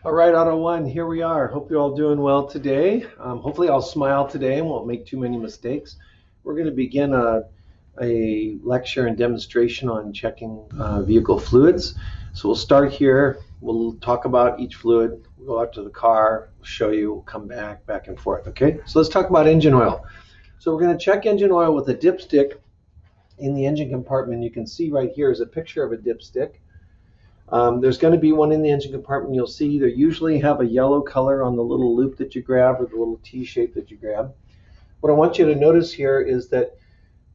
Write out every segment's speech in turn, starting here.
All right, Auto One, here we are. Hope you're all doing well today. Hopefully I'll smile today and won't make too many mistakes. We're going to begin a lecture and demonstration on checking vehicle fluids. So we'll start here. We'll talk about each fluid. We'll go out to the car, we'll show you, we'll come back and forth, okay? So let's talk about engine oil. So we're going to check engine oil with a dipstick in the engine compartment. You can see right here is a picture of a dipstick. There's going to be one in the engine compartment. You'll see they usually have a yellow color on the little loop that you grab or the little T-shape that you grab. What I want you to notice here is that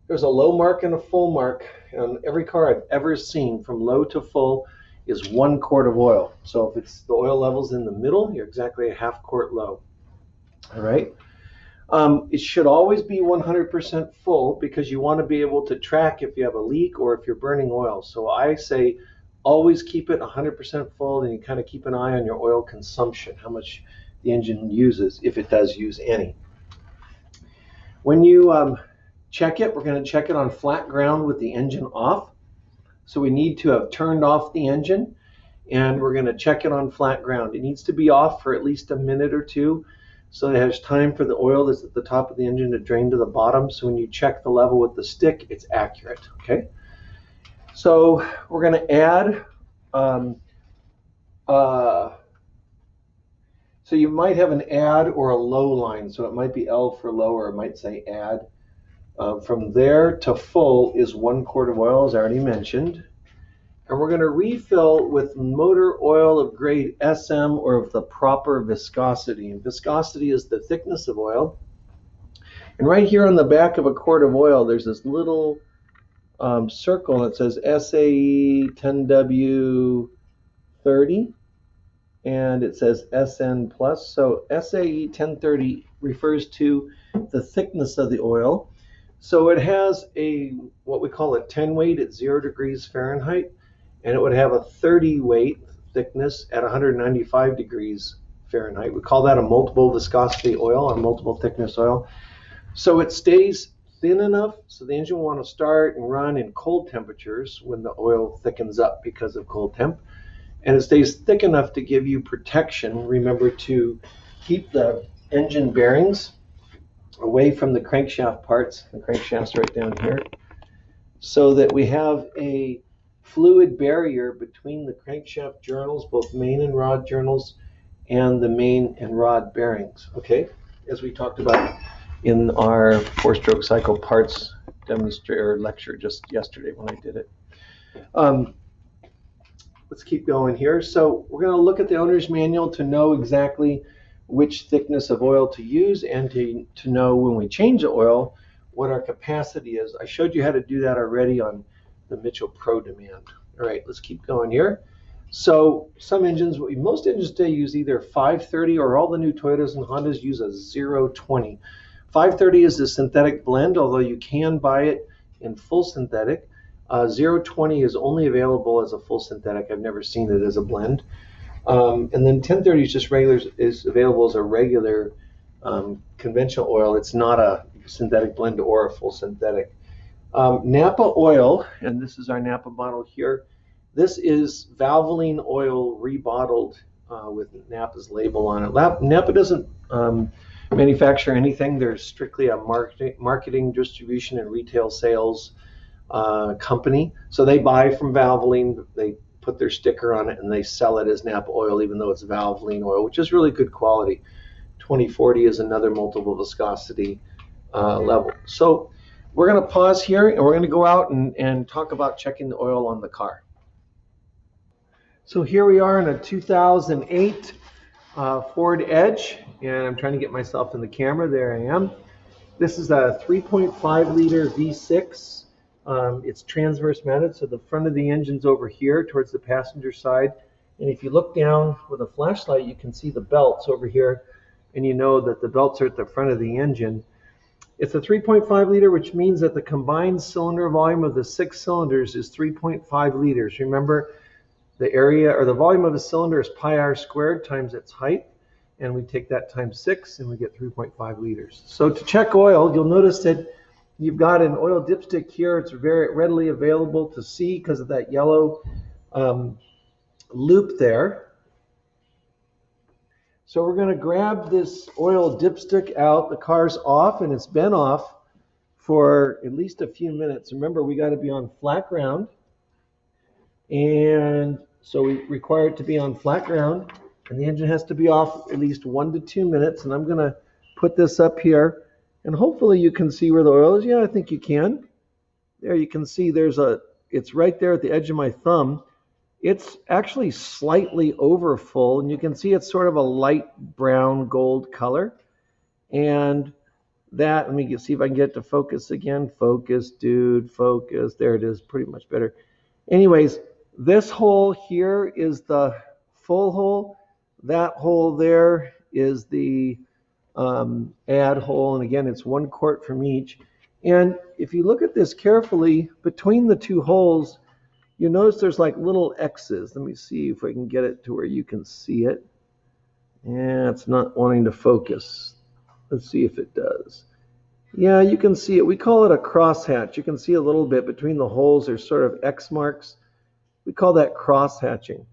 there's a low mark and a full mark on every car I've ever seen. From low to full is 1 quart of oil. So if it's the oil levels in the middle, you're exactly a half quart low. All right. It should always be 100% full because you want to be able to track if you have a leak or if you're burning oil. So I say always keep it 100% full, and you kind of keep an eye on your oil consumption, how much the engine uses, if it does use any. When you check it, we're going to check it on flat ground with the engine off. So we need to have turned off the engine, and we're going to check it on flat ground. It needs to be off for at least a minute or two, so it has time for the oil that's at the top of the engine to drain to the bottom. So when you check the level with the stick, it's accurate, okay? So we're going to add, so you might have an add or a low line. So it might be L for low, or it might say add. From there to full is 1 quart of oil, as I already mentioned. And we're going to refill with motor oil of grade SM or of the proper viscosity. And viscosity is the thickness of oil. And right here on the back of a quart of oil, there's this little circle that says SAE 10W30, and it says SN plus. So SAE 1030 refers to the thickness of the oil. So it has a what we call a 10 weight at 0 degrees Fahrenheit, and it would have a 30 weight thickness at 195 degrees Fahrenheit. We call that a multiple viscosity oil or multiple thickness oil. So it stays thin enough so the engine will want to start and run in cold temperatures when the oil thickens up because of cold temp. And it stays thick enough to give you protection. Remember to keep the engine bearings away from the crankshaft parts. The crankshaft's right down here. So that we have a fluid barrier between the crankshaft journals, both main and rod journals, and the main and rod bearings, okay? As we talked about in our 4-stroke cycle parts demonstrator lecture just yesterday when I did it. Let's keep going here. So we're going to look at the owner's manual to know exactly which thickness of oil to use, and to know when we change the oil what our capacity is. I showed you how to do that already on the Mitchell Pro Demand. All right, let's keep going here. So some engines, most engines today use either 530, or all the new Toyotas and Hondas use a 020. 530 is the synthetic blend, although you can buy it in full synthetic. 020 is only available as a full synthetic. I've never seen it as a blend. And then 1030 is just regular, is available as a regular conventional oil. It's not a synthetic blend or a full synthetic. Napa oil, and this is our Napa bottle here. This is Valvoline oil rebottled with Napa's label on it. Napa doesn't manufacture anything. They're strictly a marketing, distribution, and retail sales company. So they buy from Valvoline, they put their sticker on it, and they sell it as Napa oil, even though it's Valvoline oil, which is really good quality. 2040 is another multiple viscosity level. So we're going to pause here, and we're going to go out and talk about checking the oil on the car. So here we are in a 2008 Ford Edge, and I'm trying to get myself in the camera. There I am. This is a 3.5 liter V6. It's transverse mounted, so the front of the engine's over here towards the passenger side. And if you look down with a flashlight, you can see the belts over here, and you know that the belts are at the front of the engine. It's a 3.5 liter, which means that the combined cylinder volume of the 6 cylinders is 3.5 liters. Remember, the area or the volume of a cylinder is pi r squared times its height, and we take that times 6 and we get 3.5 liters. So to check oil, you'll notice that you've got an oil dipstick here. It's very readily available to see because of that yellow loop there. So we're going to grab this oil dipstick out. The car's off, and it's been off for at least a few minutes. Remember, we got to be on flat ground. And so we require it to be on flat ground. And the engine has to be off at least 1 to 2 minutes. And I'm going to put this up here. And hopefully you can see where the oil is. Yeah, I think you can. There you can see it's right there at the edge of my thumb. It's actually slightly over full, and you can see it's sort of a light brown gold color. And that, let me see if I can get it to focus again. Focus, dude, focus. There it is, pretty much better. Anyways, this hole here is the full hole. That hole there is the add hole, and again, it's 1 quart from each. And if you look at this carefully, between the 2 holes, you notice there's like little X's. Let me see if I can get it to where you can see it. Yeah, it's not wanting to focus. Let's see if it does. Yeah, you can see it. We call it a crosshatch. You can see a little bit between the holes. There's sort of X marks. We call that crosshatching.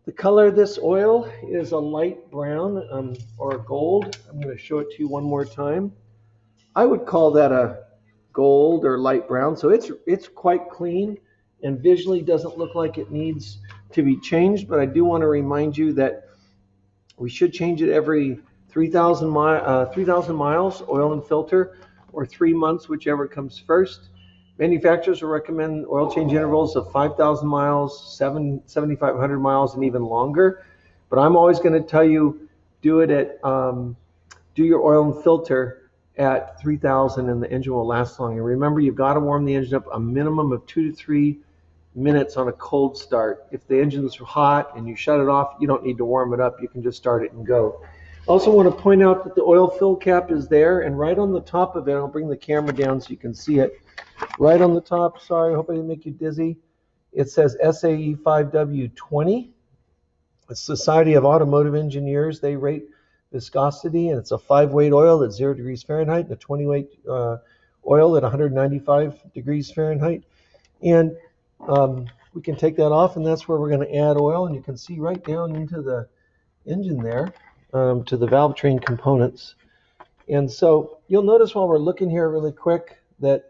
The color of this oil is a light brown or gold. I'm going to show it to you one more time. I would call that a gold or light brown. So it's quite clean and visually doesn't look like it needs to be changed, but I do want to remind you that we should change it every 3,000 miles, oil and filter, or 3 months, whichever comes first. Manufacturers will recommend oil change intervals of 5,000 miles, 7,500 miles, and even longer. But I'm always going to tell you, do your oil and filter at 3,000, and the engine will last long. And remember, you've got to warm the engine up a minimum of 2 to 3 minutes on a cold start. If the engine's hot and you shut it off, you don't need to warm it up. You can just start it and go. I also want to point out that the oil fill cap is there, and right on the top of it, I'll bring the camera down so you can see it. Right on the top, sorry, I hope I didn't make you dizzy, it says SAE 5W20. It's Society of Automotive Engineers. They rate viscosity, and it's a 5-weight oil at 0 degrees Fahrenheit, and a 20-weight oil at 195 degrees Fahrenheit. And we can take that off, and that's where we're going to add oil, and you can see right down into the engine there, to the valve train components. And so you'll notice while we're looking here really quick that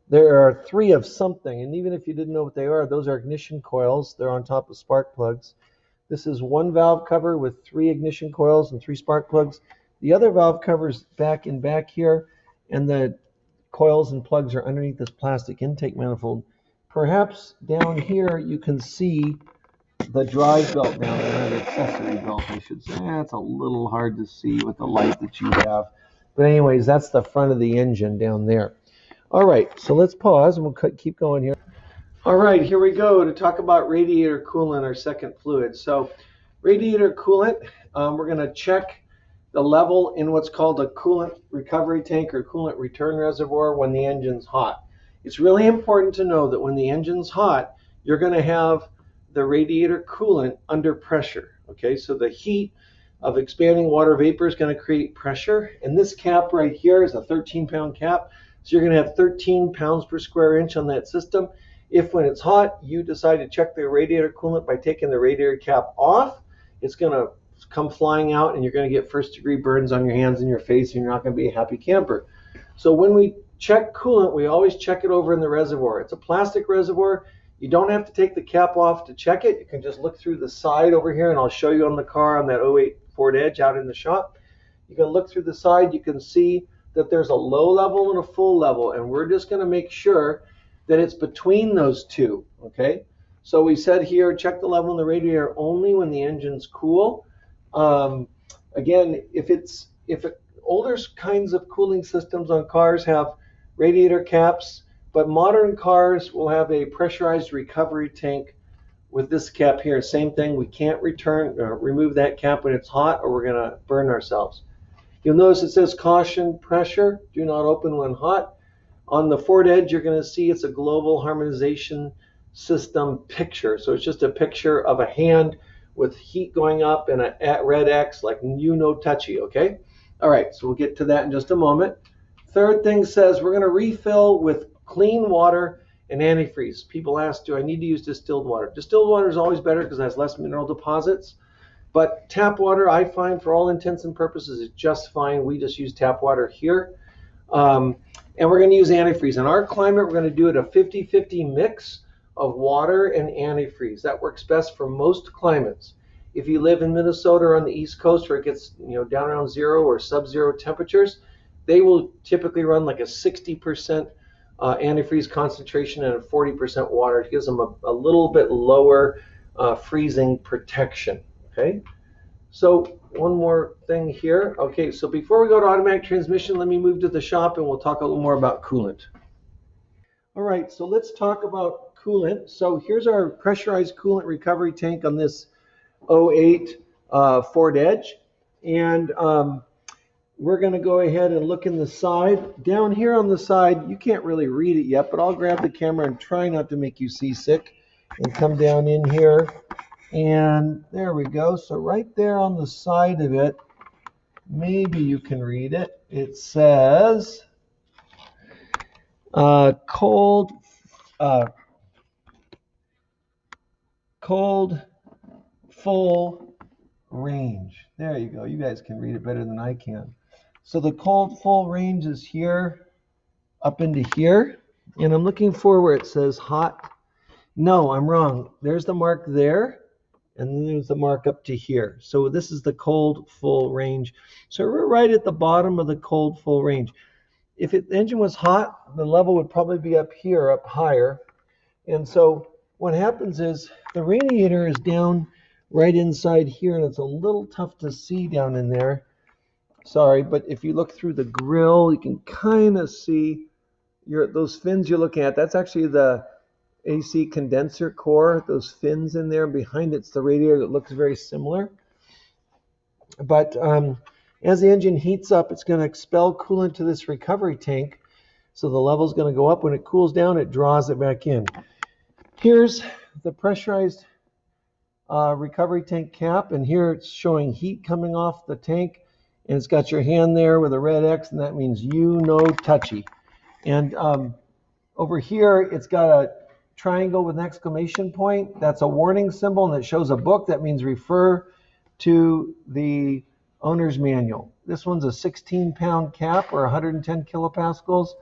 there are 3 of something, and even if you didn't know what they are, those are ignition coils. They're on top of spark plugs. This is 1 valve cover with 3 ignition coils and 3 spark plugs. The other valve cover's back here, and the coils and plugs are underneath this plastic intake manifold. Perhaps down here you can see the drive belt down there, the accessory belt, I should say. It's a little hard to see with the light that you have. But anyways, that's the front of the engine down there. All right, so let's pause and we'll keep going here. All right, here we go to talk about radiator coolant, our second fluid. So radiator coolant, we're going to check the level in what's called a coolant recovery tank or coolant return reservoir when the engine's hot. It's really important to know that when the engine's hot, you're going to have the radiator coolant under pressure. Okay, so the heat of expanding water vapor is going to create pressure. And this cap right here is a 13-pound cap. So you're going to have 13 pounds per square inch on that system. If when it's hot, you decide to check the radiator coolant by taking the radiator cap off, it's going to come flying out and you're going to get first-degree burns on your hands and your face, and you're not going to be a happy camper. So when we check coolant, we always check it over in the reservoir. It's a plastic reservoir. You don't have to take the cap off to check it. You can just look through the side over here, and I'll show you on the car on that '08 Ford Edge out in the shop. You can look through the side. You can see that there's a low level and a full level, and we're just going to make sure that it's between those two, okay? So we said here, check the level in the radiator only when the engine's cool. Again, older kinds of cooling systems on cars have radiator caps, but modern cars will have a pressurized recovery tank with this cap here. Same thing, we can't remove that cap when it's hot or we're going to burn ourselves. You'll notice it says caution pressure, do not open when hot. On the Ford Edge, you're going to see it's a global harmonization system picture. So it's just a picture of a hand with heat going up and a red X, like no touchy, okay? All right, so we'll get to that in just a moment. Third thing says we're going to refill with clean water and antifreeze. People ask, do I need to use distilled water? Distilled water is always better because it has less mineral deposits. But tap water, I find, for all intents and purposes, is just fine. We just use tap water here. Um, and we're going to use antifreeze. In our climate, we're going to do it a 50-50 mix of water and antifreeze. That works best for most climates. If you live in Minnesota or on the East Coast where it gets down around zero or sub-zero temperatures, they will typically run like a 60% antifreeze concentration and a 40% water. It gives them a little bit lower freezing protection. Okay, so one more thing here. Okay, so before we go to automatic transmission, let me move to the shop and we'll talk a little more about coolant. All right, so let's talk about coolant. So here's our pressurized coolant recovery tank on this '08 Ford Edge. And we're going to go ahead and look in the side. Down here on the side, you can't really read it yet, but I'll grab the camera and try not to make you seasick and come down in here. And there we go. So right there on the side of it, maybe you can read it. It says cold full range. There you go. You guys can read it better than I can. So the cold full range is here up into here. And I'm looking for where it says hot. No, I'm wrong. There's the mark there. And then there's the mark up to here. So this is the cold full range. So we're right at the bottom of the cold full range. If the engine was hot, the level would probably be up here, up higher. And so what happens is the radiator is down right inside here, and it's a little tough to see down in there. Sorry, but if you look through the grill, you can kind of see those fins you're looking at. That's actually the AC condenser core, those fins in there. Behind it's the radiator that looks very similar. But as the engine heats up, it's going to expel coolant to this recovery tank. So the level is going to go up. When it cools down, it draws it back in. Here's the pressurized recovery tank cap. And here it's showing heat coming off the tank. And it's got your hand there with a red X, and that means touchy. And over here, it's got a triangle with an exclamation point. That's a warning symbol, and it shows a book. That means refer to the owner's manual. This one's a 16-pound cap or 110 kilopascals.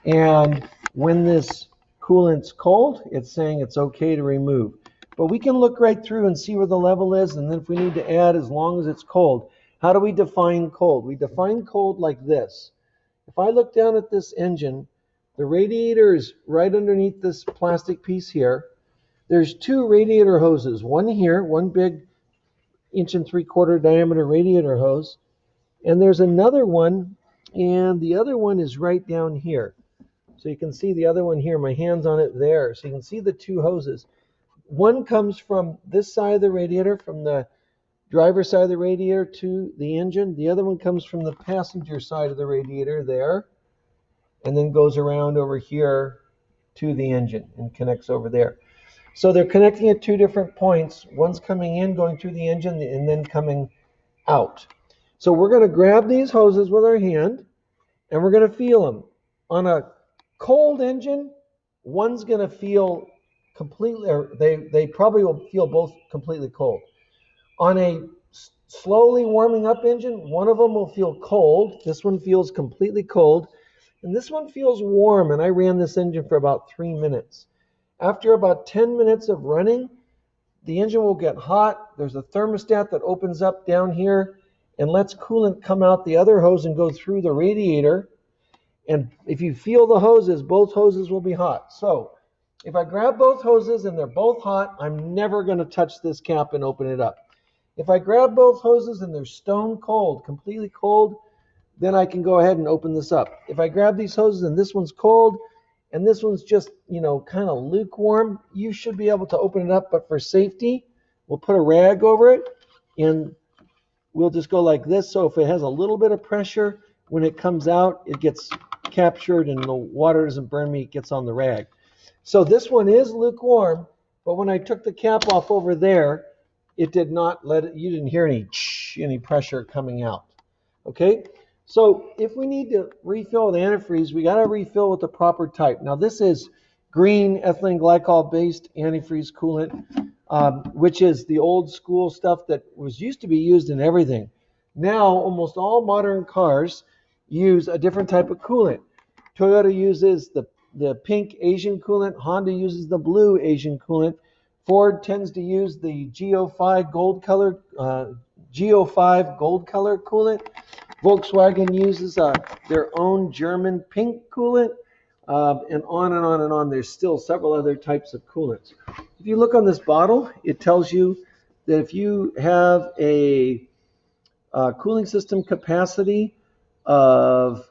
And when this coolant's cold, it's saying it's okay to remove. But we can look right through and see where the level is, and then if we need to add, as long as it's cold. How do we define cold? We define cold like this. If I look down at this engine, the radiator is right underneath this plastic piece here. There's two radiator hoses, one here, one big 1 3/4 diameter radiator hose, and there's another one, and the other one is right down here. So you can see the other one here, my hand's on it there. So you can see the two hoses. One comes from this side of the radiator, from the driver's side of the radiator to the engine. The other one comes from the passenger side of the radiator there, and then goes around over here to the engine and connects over there. So they're connecting at two different points. One's coming in, going through the engine, and then coming out. So we're going to grab these hoses with our hand, and we're going to feel them. On a cold engine, one's going to feel completely, or they probably will feel both completely cold. On a slowly warming up engine, one of them will feel cold. This one feels completely cold. And this one feels warm, and I ran this engine for about 3 minutes. After about 10 minutes of running, the engine will get hot. There's a thermostat that opens up down here and lets coolant come out the other hose and go through the radiator. And if you feel the hoses, both hoses will be hot. So if I grab both hoses and they're both hot, I'm never going to touch this cap and open it up. If I grab both hoses and they're stone cold, completely cold, then I can go ahead and open this up. If I grab these hoses and this one's cold and this one's just, kind of lukewarm, you should be able to open it up. But for safety, we'll put a rag over it and we'll just go like this. So if it has a little bit of pressure, when it comes out, it gets captured and the water doesn't burn me, it gets on the rag. So this one is lukewarm, but when I took the cap off over there, it did not you didn't hear any pressure coming out. Okay? So if we need to refill with antifreeze, we got to refill with the proper type. Now this is green ethylene glycol based antifreeze coolant. which is the old school stuff that was used to be used in everything. Now, almost all modern cars use a different type of coolant. Toyota uses the pink Asian coolant. Honda uses the blue Asian coolant. Ford tends to use the Go5 gold color coolant. Volkswagen uses their own German pink coolant, and on and on and on. There's still several other types of coolants. If you look on this bottle, it tells you that if you have a cooling system capacity of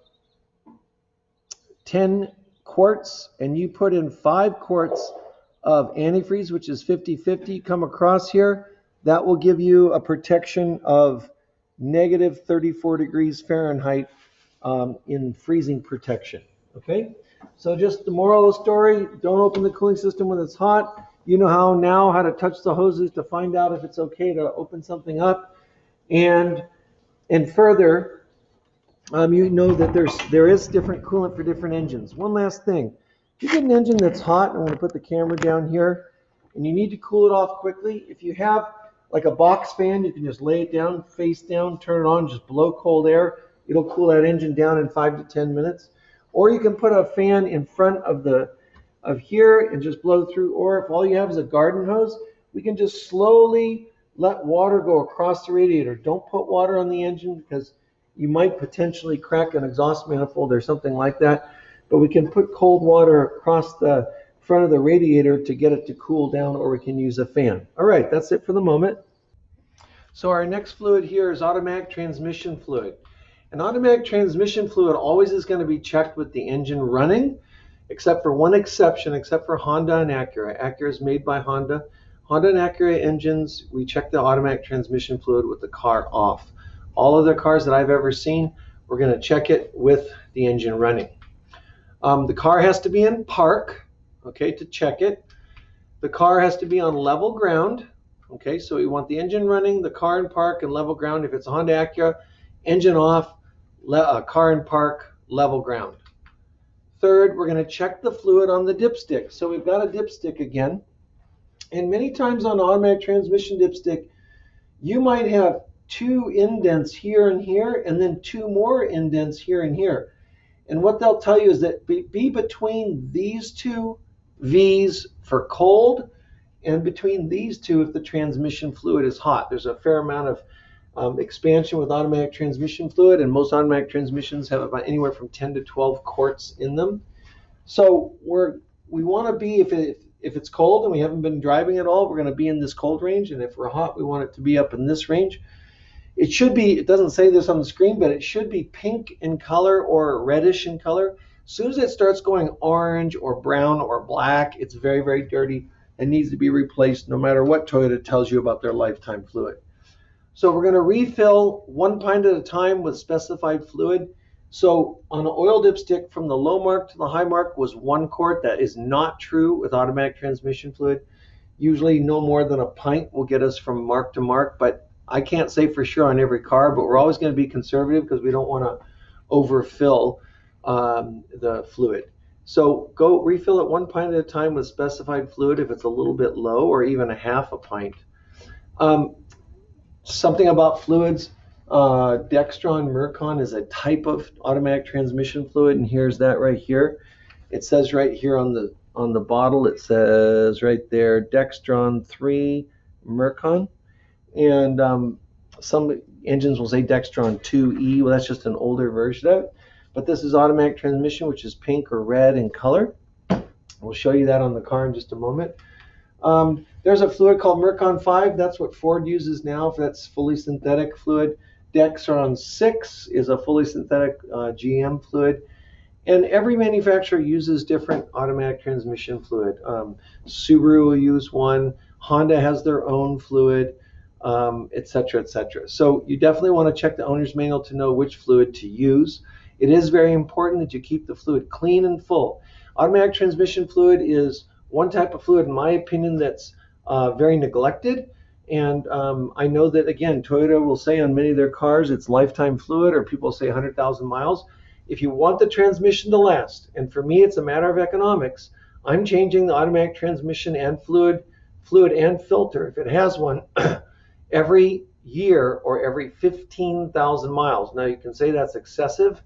10 quarts and you put in 5 quarts of antifreeze, which is 50-50, come across here, that will give you a protection of negative 34 degrees Fahrenheit in freezing protection. Okay, so just the moral of the story, don't open the cooling system when it's hot. You know how to touch the hoses to find out if it's okay to open something up. And further, you know that there is different coolant for different engines. One last thing, if you get an engine that's hot, I'm going to put the camera down here, and you need to cool it off quickly. If you have like a box fan, you can just lay it down, face down, turn it on, just blow cold air. It'll cool that engine down in 5 to 10 minutes. Or you can put a fan in front of here and just blow through. Or if all you have is a garden hose, we can just slowly let water go across the radiator. Don't put water on the engine because you might potentially crack an exhaust manifold or something like that. But we can put cold water across the front of the radiator to get it to cool down, or we can use a fan. All right, that's it for the moment. So our next fluid here is automatic transmission fluid. An automatic transmission fluid always is going to be checked with the engine running, except for one exception, except for Honda and Acura. Acura is made by Honda. Honda and Acura engines, we check the automatic transmission fluid with the car off. All other cars that I've ever seen, we're going to check it with the engine running. The car has to be in park, okay, to check it. The car has to be on level ground, okay, so we want the engine running, the car in park, and level ground. If it's a Honda Acura, engine off, car in park, level ground. Third, we're going to check the fluid on the dipstick. So we've got a dipstick again, and many times on automatic transmission dipstick, you might have 2 indents here and here, and then 2 more indents here and here. And what they'll tell you is that be between these 2 V's for cold, and between these 2 if the transmission fluid is hot. There's a fair amount of expansion with automatic transmission fluid, and most automatic transmissions have about anywhere from 10 to 12 quarts in them. So we want to be, if it's cold and we haven't been driving at all, we're going to be in this cold range, and if we're hot, we want it to be up in this range. It should be, it doesn't say this on the screen, but it should be pink in color or reddish in color. As soon as it starts going orange or brown or black, it's very, very dirty and needs to be replaced no matter what Toyota tells you about their lifetime fluid. So we're going to refill 1 pint at a time with specified fluid. So on an oil dipstick, from the low mark to the high mark was 1 quart. That is not true with automatic transmission fluid. Usually no more than a pint will get us from mark to mark, but I can't say for sure on every car, but we're always going to be conservative because we don't want to overfill the fluid. So go refill it 1 pint at a time with specified fluid if it's a little bit low, or even a half a pint. Something about fluids, Dextron Mercon is a type of automatic transmission fluid, and here's that right here. It says right here on the bottle, it says right there, Dextron 3 Mercon. And some engines will say Dextron 2E. Well, that's just an older version of it. But this is automatic transmission, which is pink or red in color. We'll show you that on the car in just a moment. There's a fluid called Mercon 5. That's what Ford uses now. That's fully synthetic fluid. Dextron 6 is a fully synthetic GM fluid. And every manufacturer uses different automatic transmission fluid. Subaru will use one. Honda has their own fluid. Etc., etc. So you definitely want to check the owner's manual to know which fluid to use. It is very important that you keep the fluid clean and full. Automatic transmission fluid is one type of fluid, in my opinion, that's very neglected. And I know that, again, Toyota will say on many of their cars it's lifetime fluid, or people say 100,000 miles. If you want the transmission to last, and for me it's a matter of economics, I'm changing the automatic transmission and fluid fluid and filter, if it has one, every year or every 15,000 miles. Now you can say that's excessive.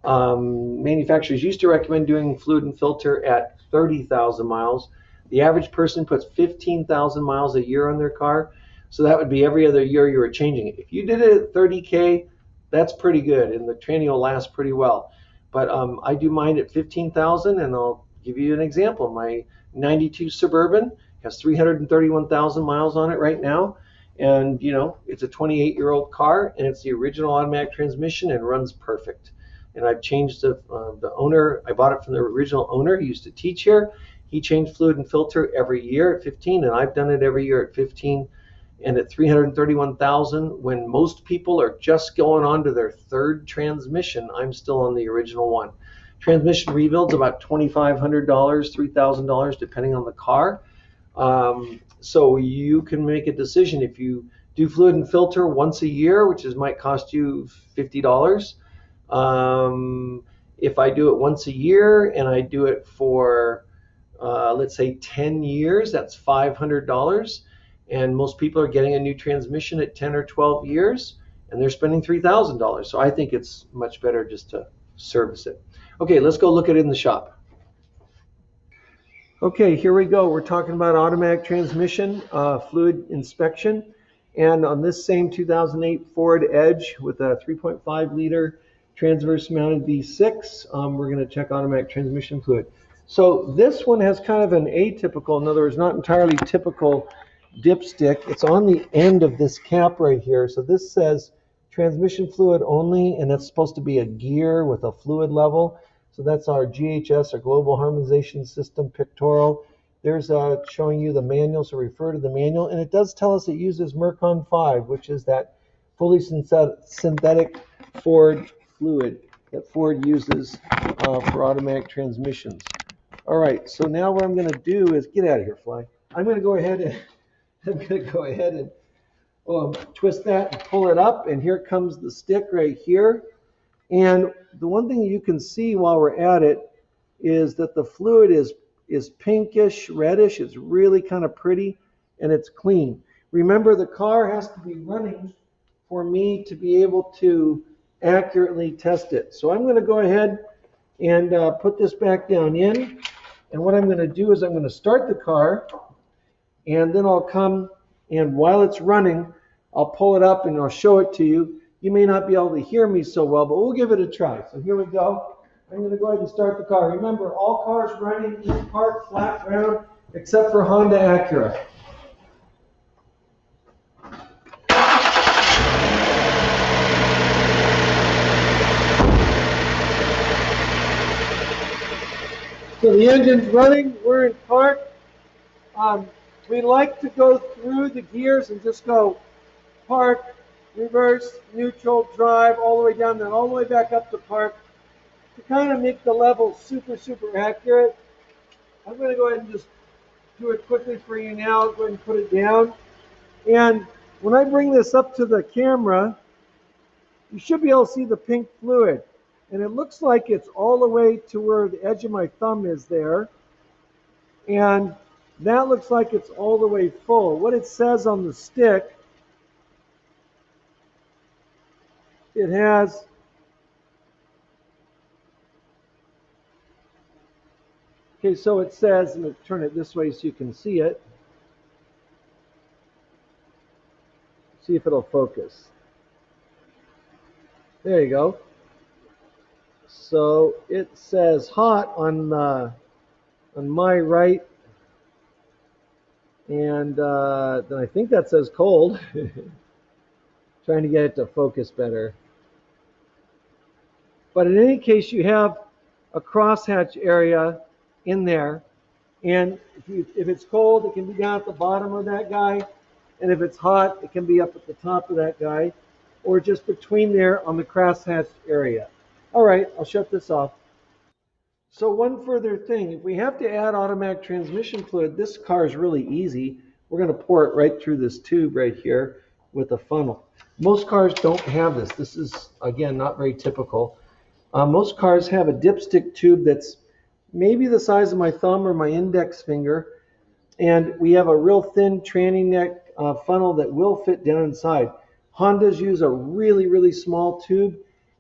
Manufacturers used to recommend doing fluid and filter at 30,000 miles. The average person puts 15,000 miles a year on their car. So that would be every other year you were changing it. If you did it at 30K, that's pretty good, and the tranny will last pretty well. But I do mine at 15,000, and I'll give you an example. My 92 Suburban has 331,000 miles on it right now. And, you know, it's a 28-year-old car, and it's the original automatic transmission and runs perfect. And I've changed the owner. I bought it from the original owner. He used to teach here. He changed fluid and filter every year at 15, and I've done it every year at 15. And at 331,000, when most people are just going on to their third transmission, I'm still on the original one. Transmission rebuild's about $2,500, $3,000, depending on the car. So you can make a decision. If you do fluid and filter once a year, which might cost you $50. If I do it once a year and I do it for, let's say 10 years, that's $500. And most people are getting a new transmission at 10 or 12 years, and they're spending $3,000. So I think it's much better just to service it. Okay, let's go look at it in the shop. Okay, here we go. We're talking about automatic transmission, fluid inspection. And on this same 2008 Ford Edge with a 3.5 liter transverse mounted V6, we're going to check automatic transmission fluid. So this one has kind of an atypical, in other words, not entirely typical dipstick. It's on the end of this cap right here. So this says transmission fluid only, and that's supposed to be a gear with a fluid level. So that's our GHS, or Global Harmonization System pictorial. There's showing you the manual, so refer to the manual. And it does tell us it uses Mercon 5, which is that fully synthetic Ford fluid that Ford uses for automatic transmissions. All right, so now what I'm going to do is, get out of here, fly. I'm going to go ahead and twist that and pull it up, and here comes the stick right here. And the one thing you can see while we're at it is that the fluid is pinkish, reddish. It's really kind of pretty, and it's clean. Remember, the car has to be running for me to be able to accurately test it. So I'm going to go ahead and put this back down in. And what I'm going to do is I'm going to start the car, and then I'll come, and while it's running, I'll pull it up and I'll show it to you. You may not be able to hear me so well, but we'll give it a try. So here we go. I'm going to go ahead and start the car. Remember, all cars running in park, flat ground, except for Honda Acura. So the engine's running. We're in park. We like to go through the gears and just go park, reverse, neutral, drive, all the way down, then all the way back up to park to kind of make the level super, super accurate. I'm going to go ahead and just do it quickly for you now. Go ahead and put it down. And when I bring this up to the camera, you should be able to see the pink fluid. And it looks like it's all the way to where the edge of my thumb is there. And that looks like it's all the way full. What it says on the stick, it has so it says, I'm going to turn it this way so you can see it. See if it'll focus. There you go. So it says hot on my right, and then I think that says cold. Trying to get it to focus better. But in any case, you have a crosshatch area in there, and if it's cold, it can be down at the bottom of that guy, and if it's hot, it can be up at the top of that guy, or just between there on the crosshatch area. All right, I'll shut this off. So one further thing, if we have to add automatic transmission fluid, this car is really easy. We're going to pour it right through this tube right here with a funnel. Most cars don't have this. This is, again, not very typical. Most cars have a dipstick tube that's maybe the size of my thumb or my index finger, And we have a real thin tranny neck funnel that will fit down inside. Hondas use a really, really small tube,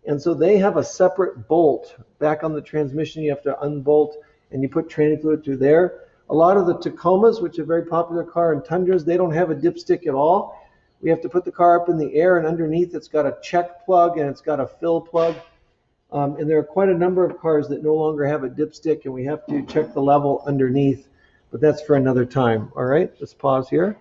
and so they have a separate bolt back on the transmission. You have to unbolt, and you put tranny fluid through there. A lot of the Tacomas, which are a very popular car, and Tundras, they don't have a dipstick at all. We have to put the car up in the air, and underneath it's got a check plug and it's got a fill plug. And there are quite a number of cars that no longer have a dipstick, and we have to check the level underneath, but that's for another time. All right, let's pause here.